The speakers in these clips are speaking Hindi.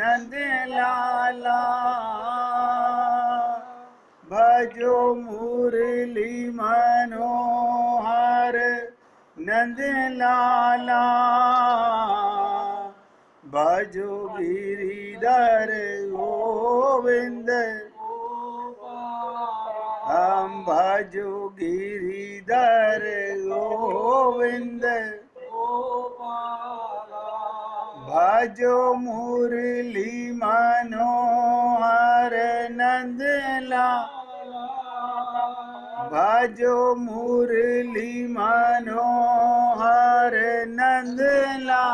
नंद लाला, भजो मुरली मनोहर नंद लाला, भजो गिरिधर गोविंद, हम भजो गिरिधर गोविंद, भजो मुरली मनोहर नंद लाला, भजो मुरली मनोहर नंद लाला,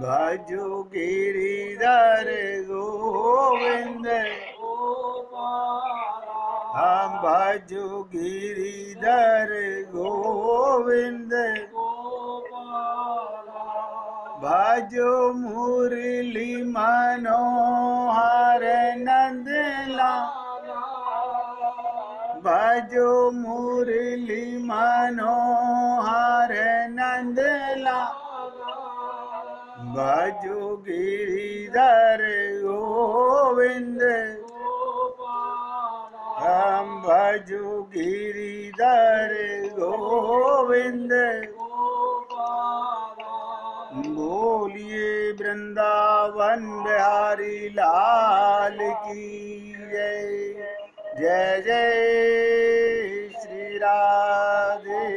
भजो गिरिधर गोविंद, हम भजो गिरिधर गोविंद, भजो मुरली मनोहर नंद लाला, भजो मुरली मनोहर नंद लाला, भजो गिरिधर गोविंद, हम भजो गिरिधर गोविंद। बोलिए वृंदावन बिहारी लाल की जय। जय जय श्री राधे,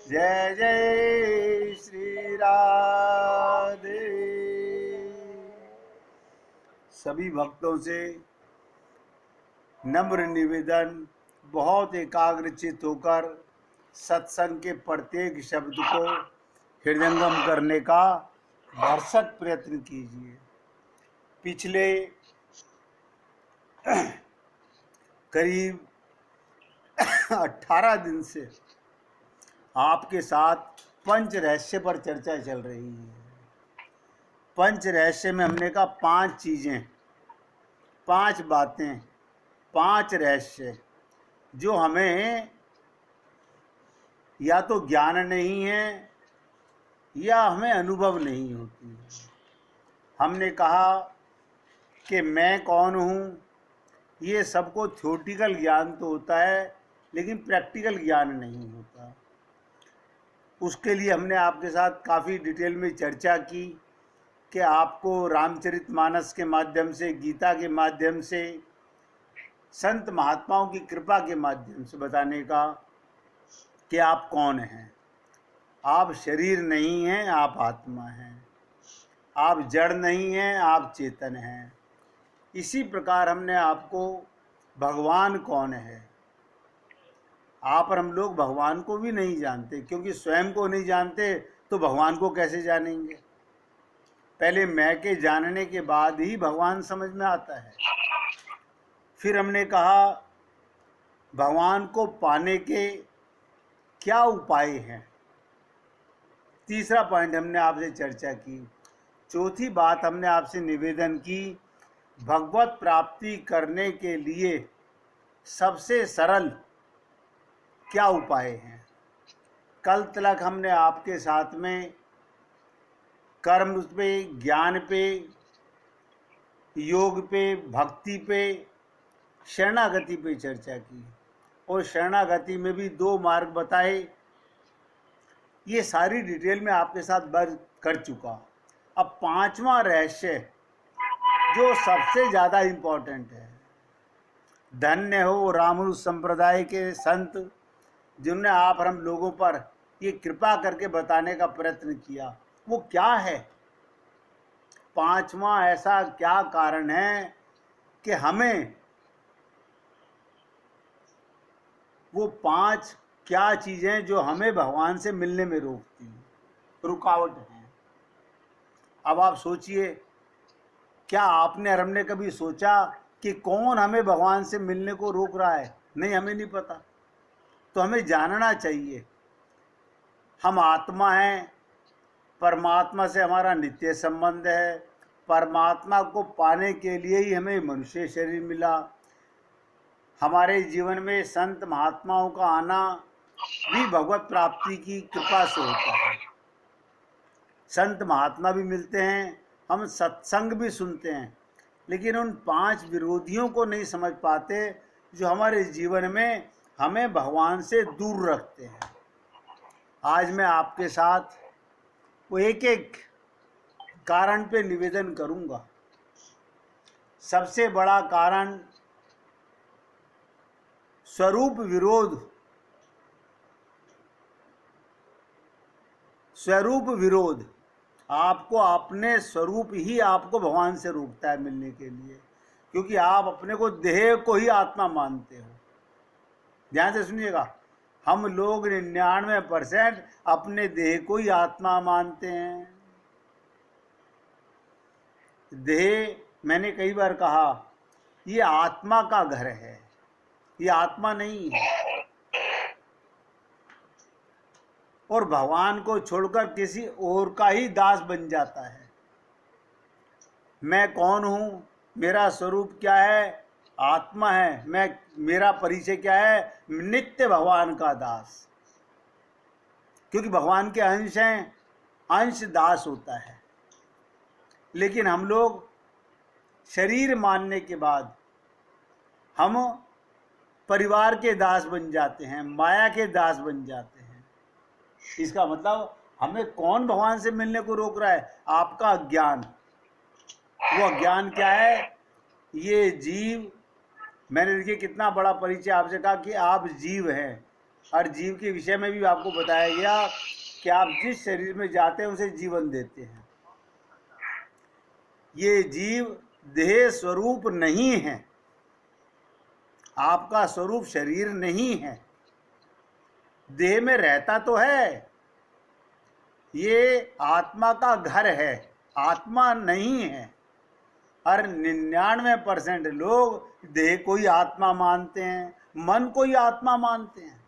जय जय श्री राधे। सभी भक्तों से नम्र निवेदन, बहुत एकाग्रचित होकर सत्संग के प्रत्येक शब्द को हृदयंगम करने का भरसक प्रयत्न कीजिए। पिछले करीब 18 दिन से आपके साथ पंच रहस्य पर चर्चा चल रही है। पंच रहस्य में हमने कहा 5 चीज़ें, 5 बातें, 5 रहस्य जो हमें या तो ज्ञान नहीं है या हमें अनुभव नहीं होती है। हमने कहा कि मैं कौन हूँ, ये सबको थ्योरेटिकल ज्ञान तो होता है लेकिन प्रैक्टिकल ज्ञान नहीं होता। उसके लिए हमने आपके साथ काफ़ी डिटेल में चर्चा की कि आपको रामचरितमानस के माध्यम से, गीता के माध्यम से, संत महात्माओं की कृपा के माध्यम से बताने का कि आप कौन हैं। आप शरीर नहीं हैं, आप आत्मा हैं। आप जड़ नहीं हैं, आप चेतन हैं। इसी प्रकार हमने आपको भगवान कौन है, आप और हम लोग भगवान को भी नहीं जानते, क्योंकि स्वयं को नहीं जानते तो भगवान को कैसे जानेंगे। पहले मैं के जानने के बाद ही भगवान समझ में आता है। फिर हमने कहा भगवान को पाने के क्या उपाय हैं। तीसरा पॉइंट हमने आपसे चर्चा की। चौथी बात हमने आपसे निवेदन की, भगवत प्राप्ति करने के लिए सबसे सरल क्या उपाय हैं। कल तक हमने आपके साथ में कर्म पे, ज्ञान पे, योग पे, भक्ति पे, शरणागति पे चर्चा की और शरणागति में भी 2 मार्ग बताए। ये सारी डिटेल में आपके साथ बात कर चुका। अब 5वां रहस्य जो सबसे ज़्यादा इम्पोर्टेंट है, धन्य हो रामानुज संप्रदाय के संत जिन्होंने आप और हम लोगों पर ये कृपा करके बताने का प्रयत्न किया। वो क्या है 5वां, ऐसा क्या कारण है कि हमें वो 5 क्या चीज़ें जो हमें भगवान से मिलने में रोकती हैं, रुकावट हैं। अब आप सोचिए, क्या आपने और हमने कभी सोचा कि कौन हमें भगवान से मिलने को रोक रहा है? नहीं, हमें नहीं पता। तो हमें जानना चाहिए हम आत्मा हैं, परमात्मा से हमारा नित्य संबंध है। परमात्मा को पाने के लिए ही हमें मनुष्य शरीर मिला। हमारे जीवन में संत महात्माओं का आना भी भगवत प्राप्ति की कृपा से होता है। संत महात्मा भी मिलते हैं हम सत्संग भी सुनते हैं, लेकिन उन 5 विरोधियों को नहीं समझ पाते जो हमारे जीवन में हमें भगवान से दूर रखते हैं। आज मैं आपके साथ वो एक एक कारण पे निवेदन करूंगा। सबसे बड़ा कारण स्वरूप विरोध। स्वरूप विरोध, आपको अपने स्वरूप ही आपको भगवान से रोकता है मिलने के लिए, क्योंकि आप अपने को देह को ही आत्मा मानते हो। ध्यान से सुनिएगा, हम लोग 99% अपने देह को ही आत्मा मानते हैं। देह, मैंने कई बार कहा, ये आत्मा का घर है, ये आत्मा नहीं है। और भगवान को छोड़कर किसी और का ही दास बन जाता है। मैं कौन हूं, मेरा स्वरूप क्या है? आत्मा है। मेरा परिचय क्या है? नित्य भगवान का दास। क्योंकि भगवान के अंश हैं, अंश दास होता है। लेकिन हम लोग शरीर मानने के बाद हम परिवार के दास बन जाते हैं, माया के दास बन जाते हैं। इसका मतलब हमें कौन भगवान से मिलने को रोक रहा है? आपका अज्ञान। वो अज्ञान क्या है? ये जीव, मैंने देखिए कितना बड़ा परिचय आपसे कहा कि आप जीव हैं, और जीव के विषय में भी आपको बताया गया कि आप जिस शरीर में जाते हैं उसे जीवन देते हैं। ये जीव देह स्वरूप नहीं है, आपका स्वरूप शरीर नहीं है। देह में रहता तो है, ये आत्मा का घर है, आत्मा नहीं है। और 99% लोग देह को ही आत्मा मानते हैं, मन को ही आत्मा मानते हैं।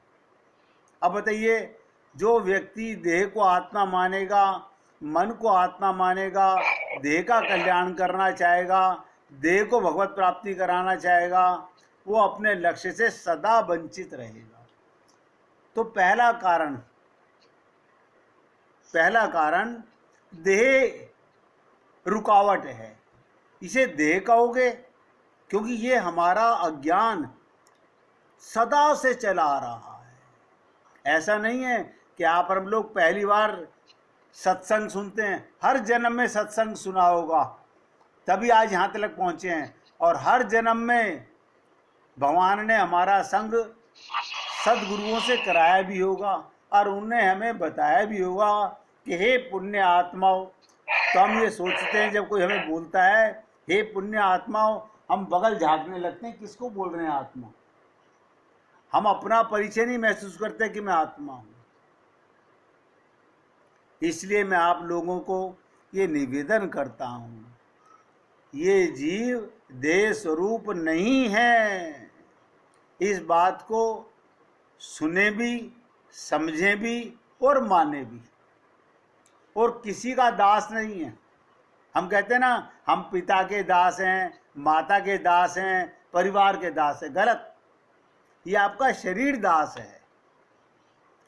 अब बताइए, जो व्यक्ति देह को आत्मा मानेगा, मन को आत्मा मानेगा, देह का कल्याण करना चाहेगा, देह को भगवत प्राप्ति कराना चाहेगा, वो अपने लक्ष्य से सदा वंचित रहेगा। तो पहला कारण देह रुकावट है। इसे देह कहोगे क्योंकि ये हमारा अज्ञान सदा से चला आ रहा है। ऐसा नहीं है कि आप और हम लोग पहली बार सत्संग सुनते हैं। हर जन्म में सत्संग सुना होगा, तभी आज यहाँ तक पहुँचे हैं। और हर जन्म में भगवान ने हमारा संग सदगुरुओं से कराया भी होगा, और उन्हें हमें बताया भी होगा कि हे पुण्य आत्माओं। तो हम ये सोचते हैं जब कोई हमें बोलता है हे पुण्य आत्माओं, हम बगल झाँकने लगते हैं, किसको बोल रहे हैं आत्मा? हम अपना परिचय नहीं महसूस करते कि मैं आत्मा हूँ। इसलिए मैं आप लोगों को ये निवेदन करता हूँ, ये जीव देह स्वरूप नहीं है। इस बात को सुने भी, समझे भी और माने भी। और किसी का दास नहीं है। हम कहते हैं ना, हम पिता के दास हैं, माता के दास हैं, परिवार के दास हैं। गलत। ये आपका शरीर दास है।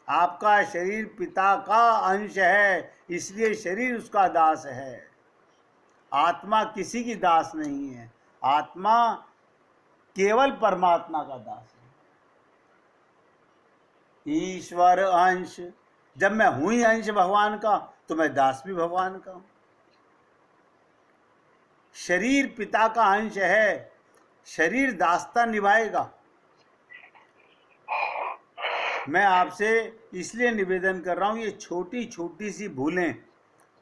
आपका शरीर पिता का अंश है, इसलिए शरीर उसका दास है। आत्मा किसी की दास नहीं है। आत्मा केवल परमात्मा का दास है। ईश्वर अंश, जब मैं हूं ही अंश भगवान का, तो मैं दास भी भगवान का हूं। शरीर पिता का अंश है, शरीर दासता निभाएगा। मैं आपसे इसलिए निवेदन कर रहा हूं, ये छोटी छोटी सी भूलें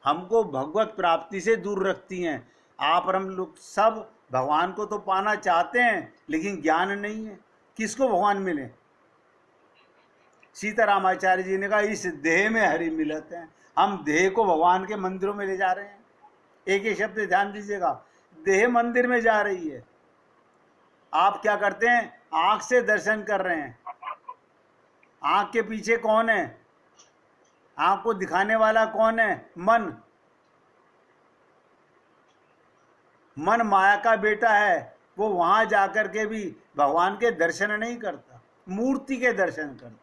हमको भगवत प्राप्ति से दूर रखती हैं। आप और हम लोग सब भगवान को तो पाना चाहते हैं, लेकिन ज्ञान नहीं है। किसको भगवान मिले? सीतारामाचार्य जी ने कहा इस देह में हरि मिलत है। हम देह को भगवान के मंदिरों में ले जा रहे हैं। एक ही शब्द ध्यान दीजिएगा, देह मंदिर में जा रही है। आप क्या करते हैं? आंख से दर्शन कर रहे हैं। आंख के पीछे कौन है? आंख को दिखाने वाला कौन है? मन। मन माया का बेटा है। वो वहां जाकर के भी भगवान के दर्शन नहीं करता, मूर्ति के दर्शन करता है।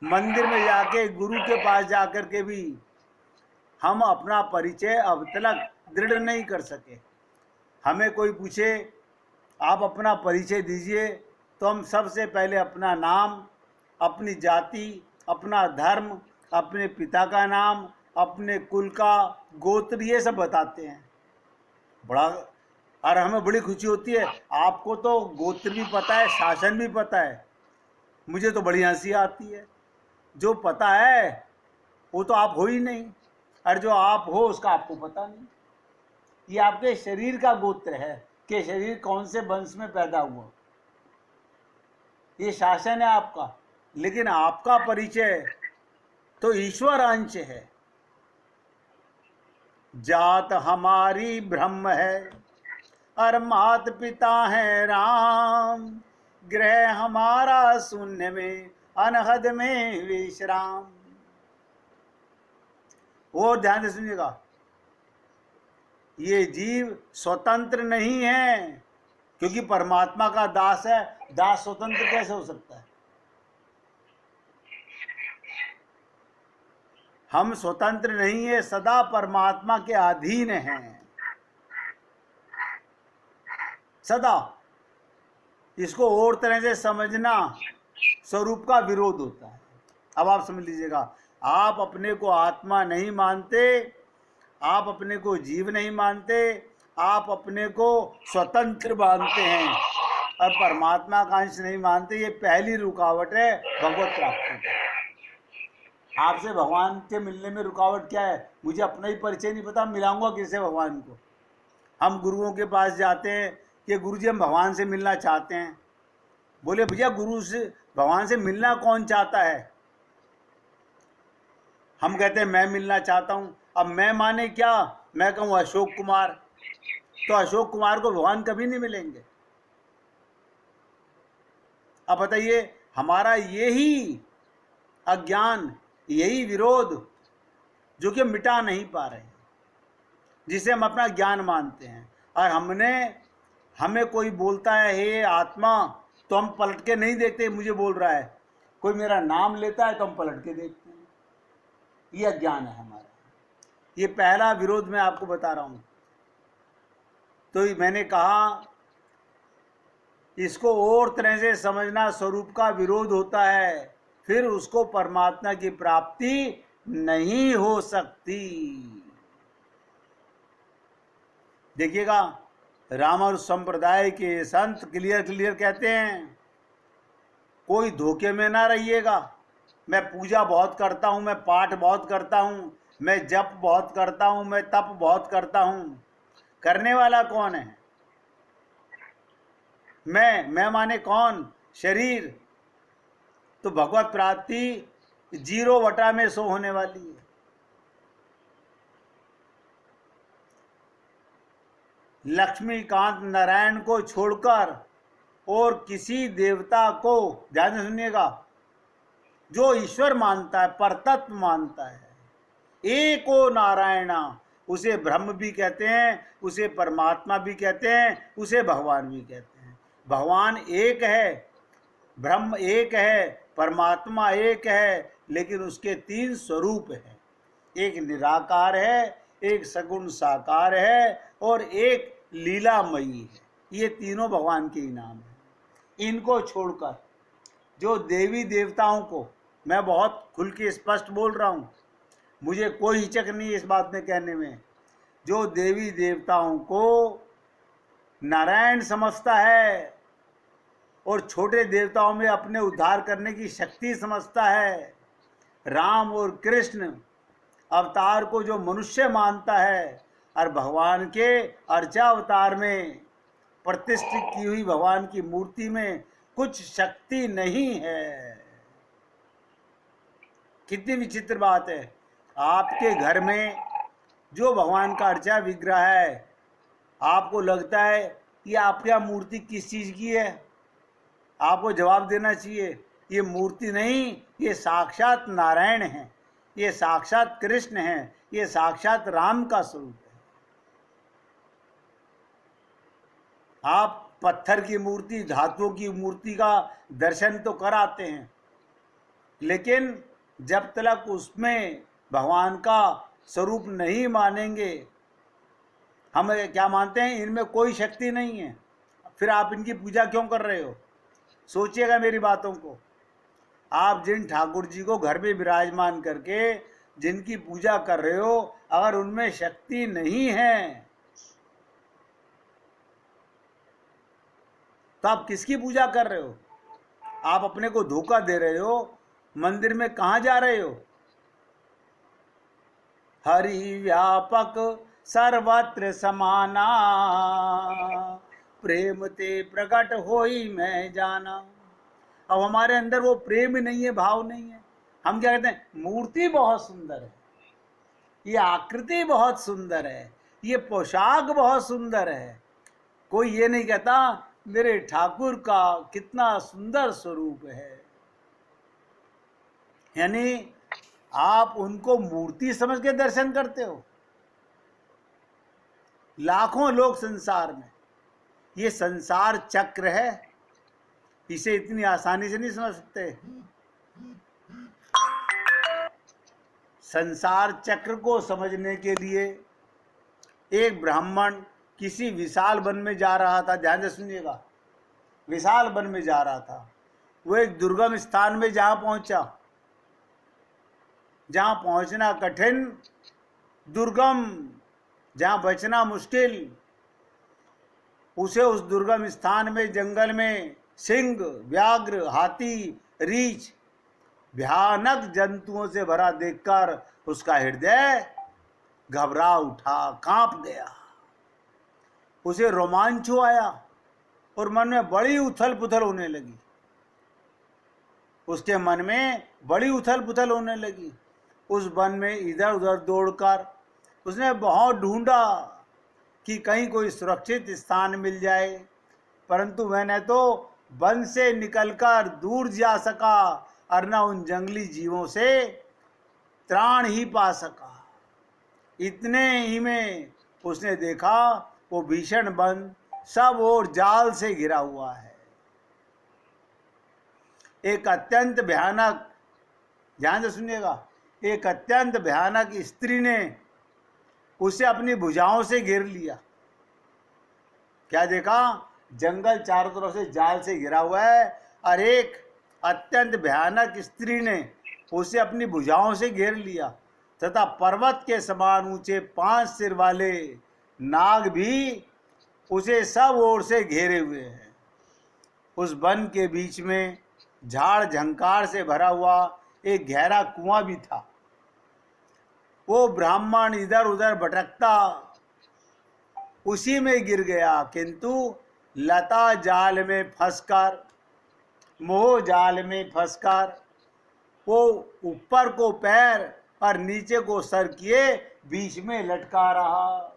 मंदिर में जाके, गुरु के पास जाकर के भी हम अपना परिचय अब तक दृढ़ नहीं कर सके। हमें कोई पूछे आप अपना परिचय दीजिए, तो हम सबसे पहले अपना नाम, अपनी जाति, अपना धर्म, अपने पिता का नाम, अपने कुल का गोत्र, ये सब बताते हैं। बड़ा, और हमें बड़ी खुशी होती है। आपको तो गोत्र भी पता है, शासन भी पता है, मुझे तो बड़ी हंसी आती है। जो पता है वो तो आप हो ही नहीं, और जो आप हो उसका आपको पता नहीं। ये आपके शरीर का गोत्र है कि शरीर कौन से वंश में पैदा हुआ, ये शासन है आपका। लेकिन आपका परिचय तो ईश्वर अंश है। जात हमारी ब्रह्म है और मात पिता है राम, ग्रह हमारा शून्य में अनहद में विश्राम। और ध्यान से सुनिएगा, ये जीव स्वतंत्र नहीं है, क्योंकि परमात्मा का दास है। दास स्वतंत्र कैसे हो सकता है? हम स्वतंत्र नहीं है, सदा परमात्मा के अधीन हैं, सदा। इसको और तरह से समझना स्वरूप का विरोध होता है। अब आप समझ लीजिएगा, आप अपने को आत्मा नहीं मानते, आप अपने को जीव नहीं मानते, आप अपने को स्वतंत्र मानते हैं और परमात्मा का अंश नहीं मानते। ये पहली रुकावट है भगवत प्राप्ति की। आपसे भगवान के मिलने में रुकावट क्या है? मुझे अपना ही परिचय नहीं पता, मिलाऊंगा किससे भगवान को? हम गुरुओं के पास जाते हैं कि गुरुजी हम भगवान से मिलना चाहते हैं। बोले भैया गुरु से भगवान से मिलना कौन चाहता है? हम कहते हैं मैं मिलना चाहता हूँ। अब मैं माने क्या? मैं कहूँ अशोक कुमार, तो अशोक कुमार को भगवान कभी नहीं मिलेंगे। अब बताइए, हमारा यही अज्ञान, यही विरोध जो कि मिटा नहीं पा रहे हैं, जिसे हम अपना ज्ञान मानते हैं। और हमें कोई बोलता है हे आत्मा, तो हम पलट के नहीं देखते मुझे बोल रहा है। कोई मेरा नाम लेता है तो हम पलट के देखते हैं। ये अज्ञान है हमारा। ये पहला विरोध मैं आपको बता रहा हूँ। तो मैंने कहा इसको और तरह से समझना स्वरूप का विरोध होता है, फिर उसको परमात्मा की प्राप्ति नहीं हो सकती। देखिएगा, रामानुज संप्रदाय के संत क्लियर कहते हैं, कोई धोखे में ना रहिएगा। मैं पूजा बहुत करता हूँ, मैं पाठ बहुत करता हूँ, मैं जप बहुत करता हूँ, मैं तप बहुत करता हूँ। करने वाला कौन है? मैं माने कौन? शरीर। तो भगवत प्राप्ति 0/100 होने वाली है। लक्ष्मीकांत नारायण को छोड़कर और किसी देवता को, ध्यान से सुनिएगा, जो ईश्वर मानता है, परतत्व मानता है, एको नारायणा, उसे ब्रह्म भी कहते हैं, उसे परमात्मा भी कहते हैं, उसे भगवान भी कहते हैं। भगवान एक है, ब्रह्म एक है, परमात्मा एक है, लेकिन उसके 3 स्वरूप हैं। एक निराकार है, एक सगुण साकार है, और एक लीलामयी है। ये तीनों भगवान के ही नाम हैं। इनको छोड़कर जो देवी देवताओं को, मैं बहुत खुल के स्पष्ट बोल रहा हूँ, मुझे कोई हिचक नहीं इस बात में कहने में, जो देवी देवताओं को नारायण समझता है और छोटे देवताओं में अपने उद्धार करने की शक्ति समझता है, राम और कृष्ण अवतार को जो मनुष्य मानता है, और भगवान के अर्चा अवतार में प्रतिष्ठित की हुई भगवान की मूर्ति में कुछ शक्ति नहीं है। कितनी विचित्र बात है। आपके घर में जो भगवान का अर्चा विग्रह है, आपको लगता है कि आपकी मूर्ति किस चीज़ की है? आपको जवाब देना चाहिए, ये मूर्ति नहीं, ये साक्षात नारायण है, ये साक्षात कृष्ण है, ये साक्षात राम का स्वरूप है। आप पत्थर की मूर्ति, धातुओं की मूर्ति का दर्शन तो कराते हैं, लेकिन जब तक उसमें भगवान का स्वरूप नहीं मानेंगे, हम क्या मानते हैं, इनमें कोई शक्ति नहीं है, फिर आप इनकी पूजा क्यों कर रहे हो? सोचिएगा मेरी बातों को। आप जिन ठाकुर जी को घर में विराजमान करके जिनकी पूजा कर रहे हो, अगर उनमें शक्ति नहीं है तो आप किसकी पूजा कर रहे हो? आप अपने को धोखा दे रहे हो। मंदिर में कहाँ जा रहे हो? हरि व्यापक सर्वत्र समाना, प्रेम ते प्रकट होई मैं जाना। अब हमारे अंदर वो प्रेम नहीं है, भाव नहीं है। हम क्या कहते हैं, मूर्ति बहुत सुंदर है, ये आकृति बहुत सुंदर है, ये पोशाक बहुत सुंदर है। कोई ये नहीं कहता मेरे ठाकुर का कितना सुंदर स्वरूप है। यानी आप उनको मूर्ति समझ के दर्शन करते हो। लाखों लोग संसार में, ये संसार चक्र है, इसे इतनी आसानी से नहीं समझ सकते। संसार चक्र को समझने के लिए एक ब्राह्मण किसी विशाल वन में जा रहा था। ध्यान से सुनिएगा, विशाल वन में जा रहा था। वो एक दुर्गम स्थान में जहां पहुंचा, जहां पहुंचना कठिन, दुर्गम, जहां बचना मुश्किल, उसे उस दुर्गम स्थान में जंगल में सिंह, व्याघ्र, हाथी, रीछ, भयानक जंतुओं से भरा देखकर उसका हृदय घबरा उठा, कांप गया। उसे रोमांच आया और मन में बड़ी उथल पुथल होने लगी। उसके मन में बड़ी उथल पुथल होने लगी। उस वन में इधर उधर दौड़कर उसने बहुत ढूंढा कि कहीं कोई सुरक्षित स्थान मिल जाए, परंतु वह न तो वन से निकलकर दूर जा सका और न उन जंगली जीवों से त्राण ही पा सका। इतने ही में उसने देखा वो भीषण वन सब ओर जाल से घिरा हुआ है। एक अत्यंत भयानक, ध्यान से सुनिएगा, एक अत्यंत भयानक स्त्री ने उसे अपनी भुजाओं से घेर लिया। क्या देखा? जंगल चारों तरफ से जाल से घिरा हुआ है और एक अत्यंत भयानक स्त्री ने उसे अपनी भुजाओं से घेर लिया तथा पर्वत के समान ऊंचे 5 सिर वाले नाग भी उसे सब ओर से घेरे हुए हैं। उस वन के बीच में झाड़ झंकार से भरा हुआ एक गहरा कुआं भी था। वो ब्राह्मण इधर उधर भटकता उसी में गिर गया, किंतु लता जाल में फंसकर, मोह जाल में फंसकर वो ऊपर को पैर और नीचे को सर किए बीच में लटका रहा।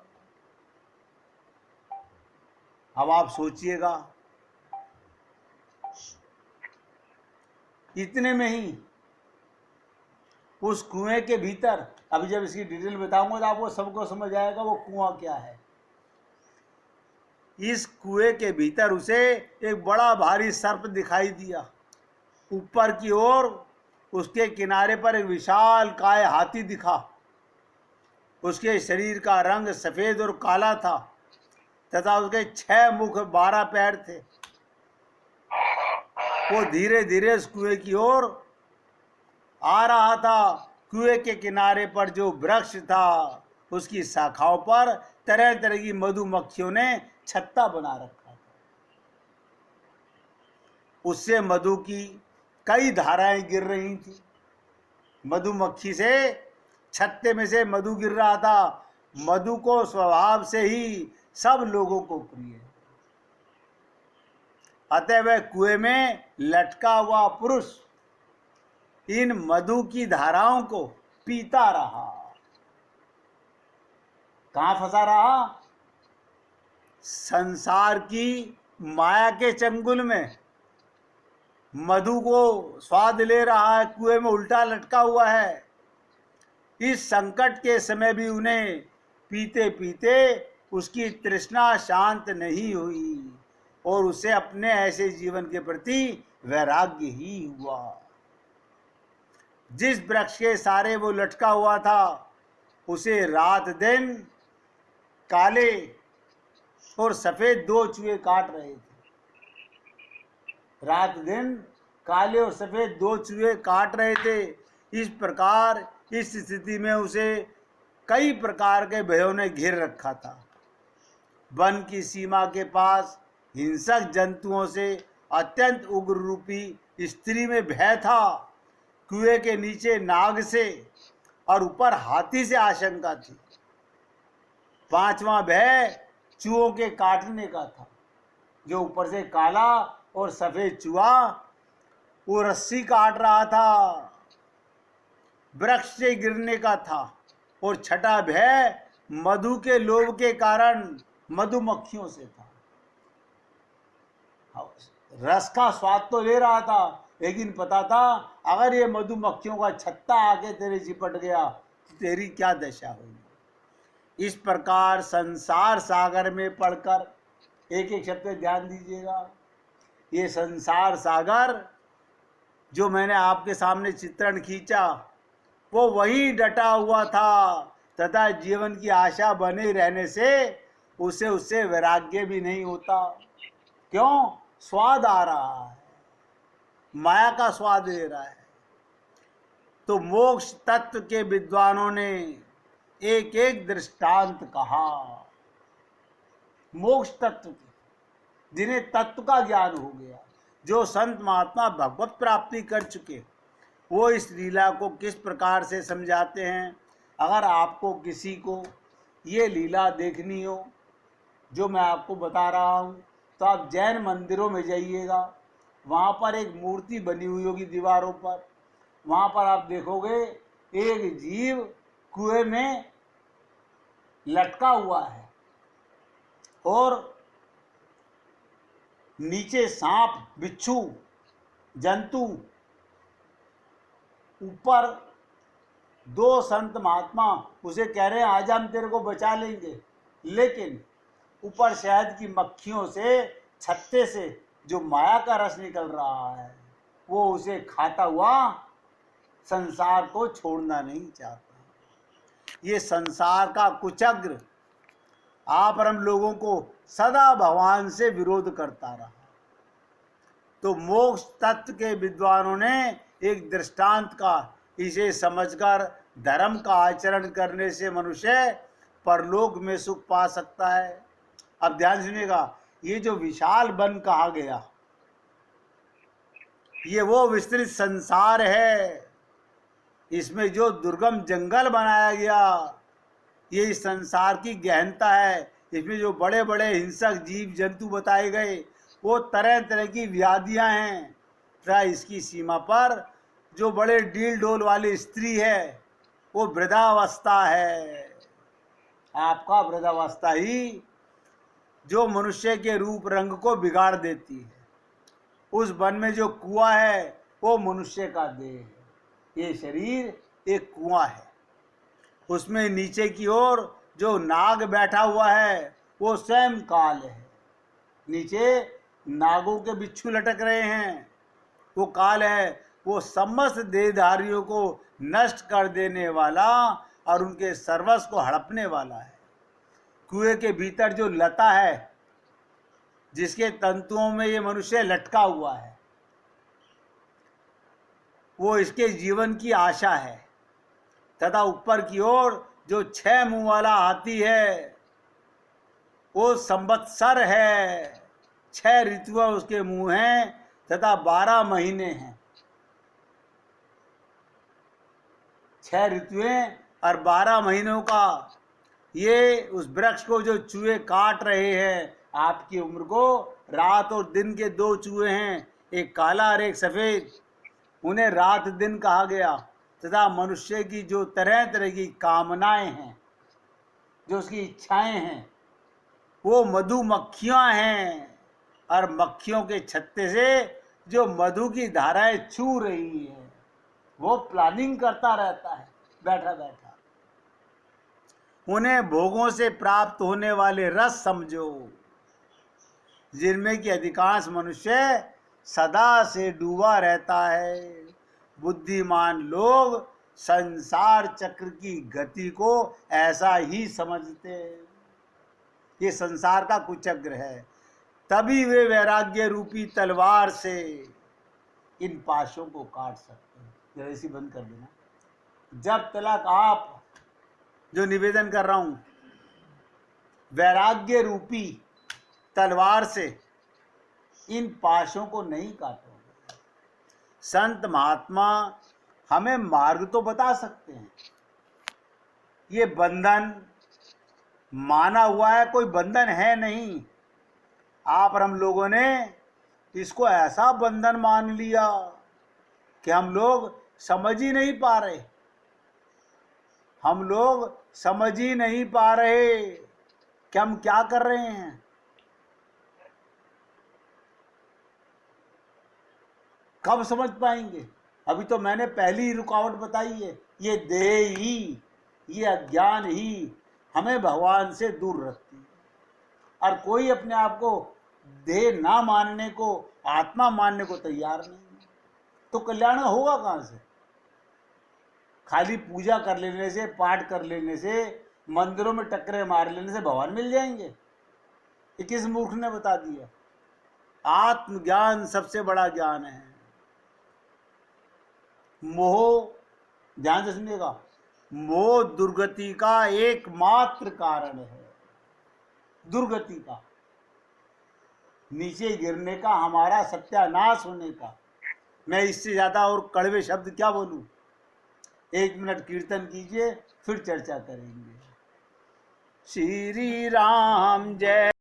अब आप सोचिएगा, इतने में ही उस कुएं के भीतर, अभी जब इसकी डिटेल बताऊंगा तो आपको सबको समझ आएगा वो कुआं क्या है। इस कुएं के भीतर उसे एक बड़ा भारी सर्प दिखाई दिया। ऊपर की ओर उसके किनारे पर एक विशाल काय हाथी दिखा। उसके शरीर का रंग सफेद और काला था तथा उसके 6 मुख 12 पैर थे। वो धीरे धीरे उस कुएं की ओर आ रहा था। कुएं के किनारे पर जो वृक्ष था उसकी शाखाओं पर तरह तरह की मधुमक्खियों ने छत्ता बना रखा था। उससे मधु की कई धाराएं गिर रही थी। मधुमक्खी से छत्ते में से मधु गिर रहा था। मधु को स्वभाव से ही सब लोगों को प्रिय है। अतः वह कुएं में लटका हुआ पुरुष इन मधु की धाराओं को पीता रहा। कहां फंसा रहा? संसार की माया के चंगुल में मधु को स्वाद ले रहा है, कुएं में उल्टा लटका हुआ है। इस संकट के समय भी उन्हें पीते पीते उसकी तृष्णा शांत नहीं हुई और उसे अपने ऐसे जीवन के प्रति वैराग्य ही हुआ। जिस वृक्ष के सारे वो लटका हुआ था उसे रात दिन काले और सफेद दो चूहे काट रहे थे। रात दिन काले और सफेद दो चूहे काट रहे थे। इस प्रकार इस स्थिति में उसे कई प्रकार के भयों ने घेर रखा था। वन की सीमा के पास हिंसक जंतुओं से अत्यंत उग्र रूपी स्त्री में भय था। कुएं के नीचे नाग से और ऊपर हाथी से आशंका थी। पांचवा भय चूहों के काटने का था। जो ऊपर से काला और सफेद चूहा वो रस्सी काट रहा था, वृक्ष से गिरने का था। और छठा भय मधु के लोभ के कारण मधुमक्खियों से था। रस का स्वाद तो ले रहा था, लेकिन पता था अगर ये मधुमक्खियों का छत्ता आके तेरे चिपट गया तो तेरी क्या दशा होगी। इस प्रकार संसार सागर में पढ़कर एक एक शब्द ध्यान दीजिएगा। ये संसार सागर जो मैंने आपके सामने चित्रण खींचा वो वही डटा हुआ था, तथा जीवन की आशा बने रहने से उसे उससे वैराग्य भी नहीं होता। क्यों? स्वाद आ रहा है, माया का स्वाद ले रहा है। तो मोक्ष तत्व के विद्वानों ने एक एक दृष्टांत कहा। मोक्ष तत्व के, जिन्हें तत्व का ज्ञान हो गया, जो संत महात्मा भगवत प्राप्ति कर चुके, वो इस लीला को किस प्रकार से समझाते हैं। अगर आपको किसी को ये लीला देखनी हो जो मैं आपको बता रहा हूँ, तो आप जैन मंदिरों में जाइएगा। वहाँ पर एक मूर्ति बनी हुई होगी दीवारों पर। वहाँ पर आप देखोगे एक जीव कुएं में लटका हुआ है और नीचे सांप, बिच्छू, जंतु, ऊपर दो संत महात्मा उसे कह रहे हैं आज हम तेरे को बचा लेंगे, लेकिन ऊपर शहद की मक्खियों से, छत्ते से जो माया का रस निकल रहा है, वो उसे खाता हुआ संसार को छोड़ना नहीं चाहता। ये संसार का कुचक्र आप और हम लोगों को सदा भगवान से विरोध करता रहा। तो मोक्ष तत्व के विद्वानों ने एक दृष्टांत का, इसे समझकर धर्म का आचरण करने से मनुष्य परलोक में सुख पा सकता है। अब ध्यान सुनिएगा, ये जो विशाल वन कहा गया, ये वो विस्तृत संसार है। इसमें जो दुर्गम जंगल बनाया गया, ये इस संसार की गहनता है। इसमें जो बड़े बड़े हिंसक जीव जंतु बताए गए, वो तरह तरह की व्याधियां हैं। तथा इसकी सीमा पर जो बड़े डील डोल वाली स्त्री है, वो वृद्धावस्था है। आपका वृद्धावस्था ही जो मनुष्य के रूप रंग को बिगाड़ देती है। उस वन में जो कुआं है वो मनुष्य का देह है। ये शरीर एक कुआं है। उसमें नीचे की ओर जो नाग बैठा हुआ है वो स्वयं काल है। नीचे नागों के बिच्छू लटक रहे हैं, वो काल है। वो समस्त देहधारियों को नष्ट कर देने वाला और उनके सर्वस्व को हड़पने वाला है। कुएं के भीतर जो लता है, जिसके तंतुओं में ये मनुष्य लटका हुआ है, वो इसके जीवन की आशा है। तथा ऊपर की ओर जो 6 मुंह वाला हाथी है, वो संवत्सर है। 6 ऋतुएं उसके मुंह हैं तथा 12 महीने हैं। 6 ऋतुएं और 12 महीनों का ये उस वृक्ष को जो चूहे काट रहे हैं, आपकी उम्र को रात और दिन के 2 चूहे हैं, एक काला और एक सफेद। उन्हें रात दिन कहा गया। तथा मनुष्य की जो तरह तरह की कामनाएं हैं, जो उसकी इच्छाएं हैं, वो मधुमक्खियां हैं। और मक्खियों के छत्ते से जो मधु की धाराएं छू रही है, वो प्लानिंग करता रहता है बैठा बैठा। उन्हें भोगों से प्राप्त होने वाले रस समझो, जिनमें कि अधिकांश मनुष्य सदा से डूबा रहता है। बुद्धिमान लोग संसार चक्र की गति को ऐसा ही समझते हैं। ये संसार का कुचक्र है, तभी वे वैराग्य रूपी तलवार से इन पाशों को काट सकते हैं। जरा इसी बंद कर देना। जब तक आप, जो निवेदन कर रहा हूं, वैराग्य रूपी तलवार से इन पाशों को नहीं काटोगे, संत महात्मा हमें मार्ग तो बता सकते हैं। ये बंधन माना हुआ है, कोई बंधन है नहीं। आप और हम लोगों ने इसको ऐसा बंधन मान लिया कि हम लोग समझ ही नहीं पा रहे। हम लोग समझ ही नहीं पा रहे कि हम क्या कर रहे हैं। कब समझ पाएंगे? अभी तो मैंने पहली रुकावट बताई है, ये देह ही, ये अज्ञान ही हमें भगवान से दूर रखती है। और कोई अपने आप को देह ना मानने को, आत्मा मानने को तैयार नहीं है, तो कल्याण होगा कहां से? खाली पूजा कर लेने से, पाठ कर लेने से, मंदिरों में टक्करे मार लेने से भगवान मिल जाएंगे? ये किस मूर्ख ने बता दिया? आत्मज्ञान सबसे बड़ा ज्ञान है। मोह, ध्यान से सुनिएगा, मोह दुर्गति का एकमात्र कारण है। दुर्गति का, नीचे गिरने का, हमारा सत्यानाश होने का। मैं इससे ज्यादा और कड़वे शब्द क्या बोलूं? 1 मिनट कीर्तन कीजिए, फिर चर्चा करेंगे। श्री राम जय।